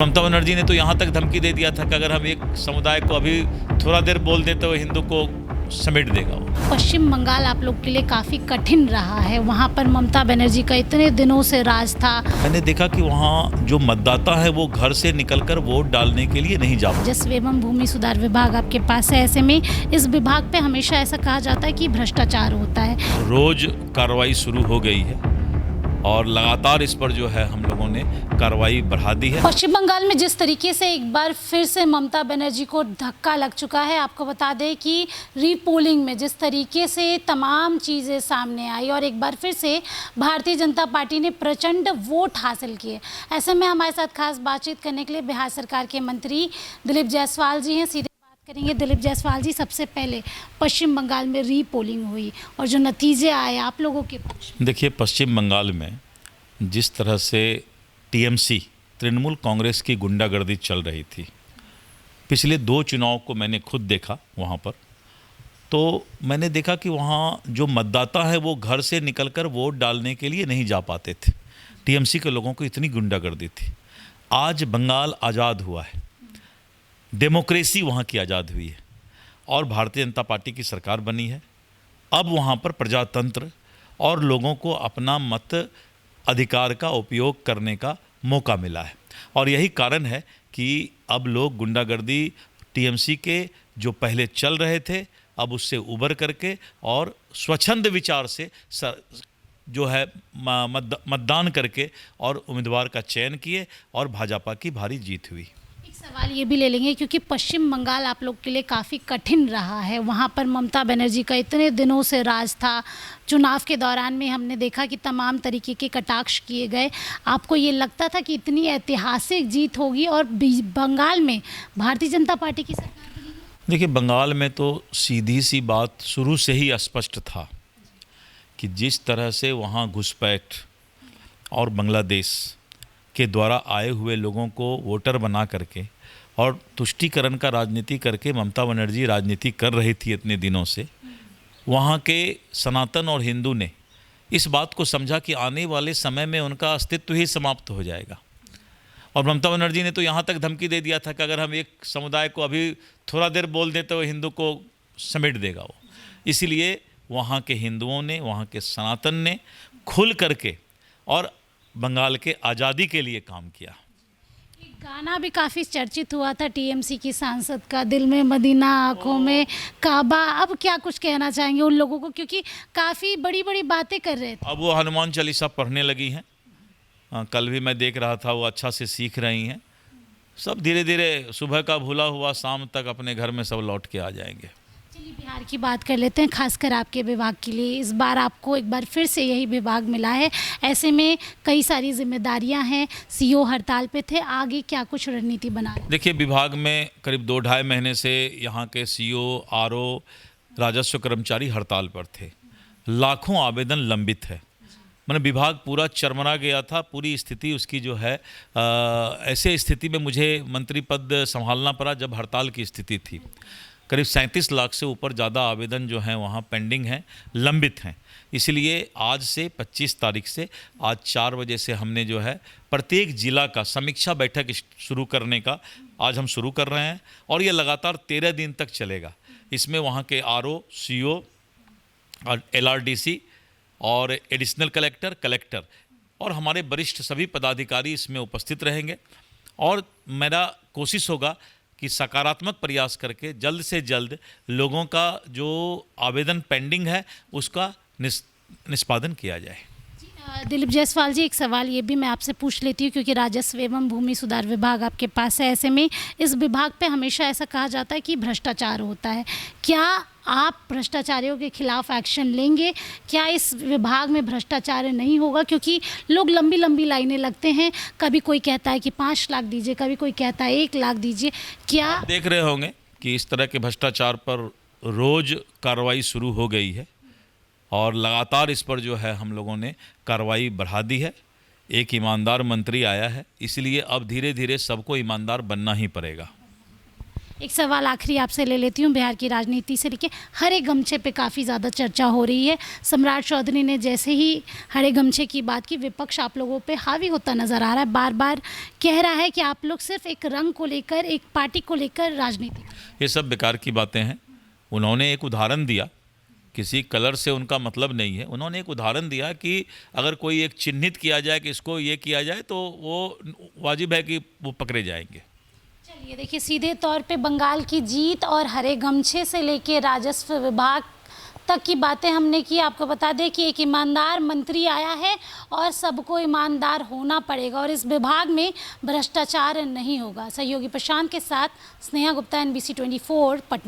ममता बनर्जी ने तो यहाँ तक धमकी दे दिया था कि अगर हम एक समुदाय को अभी थोड़ा देर बोल दें तो हिंदू को समेट देगा वो। पश्चिम बंगाल आप लोग के लिए काफ़ी कठिन रहा है। वहाँ पर ममता बनर्जी का इतने दिनों से राज था। मैंने देखा कि वहाँ जो मतदाता है वो घर से निकलकर वोट डालने के लिए नहीं जा पाते। राजस्व एवं भूमि सुधार विभाग आपके पास है, ऐसे में इस विभाग पे हमेशा ऐसा कहा जाता है कि भ्रष्टाचार होता है। रोज कार्रवाई शुरू हो गई है और लगातार इस पर जो है हम लोगों ने कार्रवाई बढ़ा दी है। पश्चिम बंगाल में जिस तरीके से एक बार फिर से ममता बनर्जी को धक्का लग चुका है, आपको बता दें कि रीपोलिंग में जिस तरीके से तमाम चीज़ें सामने आई और एक बार फिर से भारतीय जनता पार्टी ने प्रचंड वोट हासिल किए। ऐसे में हमारे साथ खास बातचीत करने के लिए बिहार सरकार के मंत्री दिलीप जायसवाल जी हैं। सीधे करेंगे दिलीप जायसवाल जी, सबसे पहले पश्चिम बंगाल में रीपोलिंग हुई और जो नतीजे आए आप लोगों के पक्ष में। देखिए, पश्चिम बंगाल में जिस तरह से टीएमसी तृणमूल कांग्रेस की गुंडागर्दी चल रही थी, पिछले 2 चुनाव को मैंने खुद देखा वहाँ पर, तो मैंने देखा कि वहाँ जो मतदाता है वो घर से निकलकर वोट डालने के लिए नहीं जा पाते थे। टीएमसी के लोगों को इतनी गुंडागर्दी थी। आज बंगाल आज़ाद हुआ है, डेमोक्रेसी वहाँ की आज़ाद हुई है और भारतीय जनता पार्टी की सरकार बनी है। अब वहाँ पर प्रजातंत्र और लोगों को अपना मत अधिकार का उपयोग करने का मौका मिला है और यही कारण है कि अब लोग गुंडागर्दी टीएमसी के जो पहले चल रहे थे अब उससे उबर करके और स्वच्छंद विचार से जो है मतदान करके और उम्मीदवार का चयन किए और भाजपा की भारी जीत हुई। एक सवाल ये भी ले लेंगे क्योंकि पश्चिम बंगाल आप लोग के लिए काफ़ी कठिन रहा है। वहाँ पर ममता बनर्जी का इतने दिनों से राज था। चुनाव के दौरान में हमने देखा कि तमाम तरीके के कटाक्ष किए गए। आपको ये लगता था कि इतनी ऐतिहासिक जीत होगी और बंगाल में भारतीय जनता पार्टी की सरकार बनेगी? देखिए, बंगाल में तो सीधी सी बात शुरू से ही स्पष्ट था कि जिस तरह से वहाँ घुसपैठ और बांग्लादेश के द्वारा आए हुए लोगों को वोटर बना करके और तुष्टीकरण का राजनीति करके ममता बनर्जी राजनीति कर रही थी इतने दिनों से, वहाँ के सनातन और हिंदू ने इस बात को समझा कि आने वाले समय में उनका अस्तित्व ही समाप्त हो जाएगा। और ममता बनर्जी ने तो यहाँ तक धमकी दे दिया था कि अगर हम एक समुदाय को अभी थोड़ा देर बोल दें तो हिंदू को समेट देगा वो। इसीलिए वहाँ के हिंदुओं ने, वहाँ के सनातन ने खुल करके और बंगाल के आज़ादी के लिए काम किया। एक गाना भी काफ़ी चर्चित हुआ था टीएमसी की सांसद का, दिल में मदीना आंखों में काबा। अब क्या कुछ कहना चाहेंगे उन लोगों को, क्योंकि काफ़ी बड़ी बड़ी बातें कर रहे थे। अब वो हनुमान चालीसा पढ़ने लगी हैं। कल भी मैं देख रहा था, वो अच्छा से सीख रही हैं। सब धीरे धीरे सुबह का भूला हुआ शाम तक अपने घर में सब लौट के आ जाएंगे। चलिए बिहार की बात कर लेते हैं, खासकर आपके विभाग के लिए। इस बार आपको एक बार फिर से यही विभाग मिला है, ऐसे में कई सारी जिम्मेदारियां हैं। सीओ हड़ताल पे थे, आगे क्या कुछ रणनीति बना रहे हैं? देखिए, विभाग में करीब 2-2.5 महीने से यहाँ के सीओ, आरओ, राजस्व कर्मचारी हड़ताल पर थे। लाखों आवेदन लंबित है। मैंने विभाग पूरा चरमरा गया था। पूरी स्थिति उसकी जो है ऐसे स्थिति में मुझे मंत्री पद संभालना पड़ा जब हड़ताल की स्थिति थी। करीब 37 लाख से ऊपर ज़्यादा आवेदन जो हैं वहाँ पेंडिंग हैं, लंबित हैं। इसलिए आज से 25 तारीख से आज 4 बजे से हमने जो है प्रत्येक जिला का समीक्षा बैठक शुरू करने का आज हम शुरू कर रहे हैं और ये लगातार 13 दिन तक चलेगा। इसमें वहाँ के आरओ, सीओ और एलआरडीसी और एडिशनल कलेक्टर और हमारे वरिष्ठ सभी पदाधिकारी इसमें उपस्थित रहेंगे और मेरा कोशिश होगा कि सकारात्मक प्रयास करके जल्द से जल्द लोगों का जो आवेदन पेंडिंग है उसका निष्पादन किया जाए। दिलीप जायसवाल जी, एक सवाल ये भी मैं आपसे पूछ लेती हूँ क्योंकि राजस्व एवं भूमि सुधार विभाग आपके पास है। ऐसे में इस विभाग पे हमेशा ऐसा कहा जाता है कि भ्रष्टाचार होता है। क्या आप भ्रष्टाचारियों के खिलाफ एक्शन लेंगे? क्या इस विभाग में भ्रष्टाचार नहीं होगा? क्योंकि लोग लंबी लंबी लाइनें लगते हैं, कभी कोई कहता है कि 5 लाख दीजिए, कभी कोई कहता है 1 लाख दीजिए। क्या आप देख रहे होंगे कि इस तरह के भ्रष्टाचार पर रोज़ कार्रवाई शुरू हो गई है और लगातार इस पर जो है हम लोगों ने कार्रवाई बढ़ा दी है। एक ईमानदार मंत्री आया है, इसलिए अब धीरे धीरे सबको ईमानदार बनना ही पड़ेगा। एक सवाल आखिरी आपसे ले लेती हूँ। बिहार की राजनीति से लेके हरे गमछे पे काफ़ी ज़्यादा चर्चा हो रही है। सम्राट चौधरी ने जैसे ही हरे गमछे की बात की, विपक्ष आप लोगों पे हावी होता नज़र आ रहा है, बार बार कह रहा है कि आप लोग सिर्फ एक रंग को लेकर, एक पार्टी को लेकर राजनीति। ये सब बेकार की बातें हैं। उन्होंने एक उदाहरण दिया, किसी कलर से उनका मतलब नहीं है। उन्होंने एक उदाहरण दिया कि अगर कोई एक चिन्हित किया जाए कि इसको ये किया जाए तो वो वाजिब है कि वो पकड़े जाएंगे। चलिए देखिए, सीधे तौर पे बंगाल की जीत और हरे गमछे से लेके राजस्व विभाग तक की बातें हमने की। आपको बता दें कि एक ईमानदार मंत्री आया है और सबको ईमानदार होना पड़ेगा और इस विभाग में भ्रष्टाचार नहीं होगा। सहयोगी प्रशांत के साथ स्नेहा गुप्ता, NBC 24 पटना।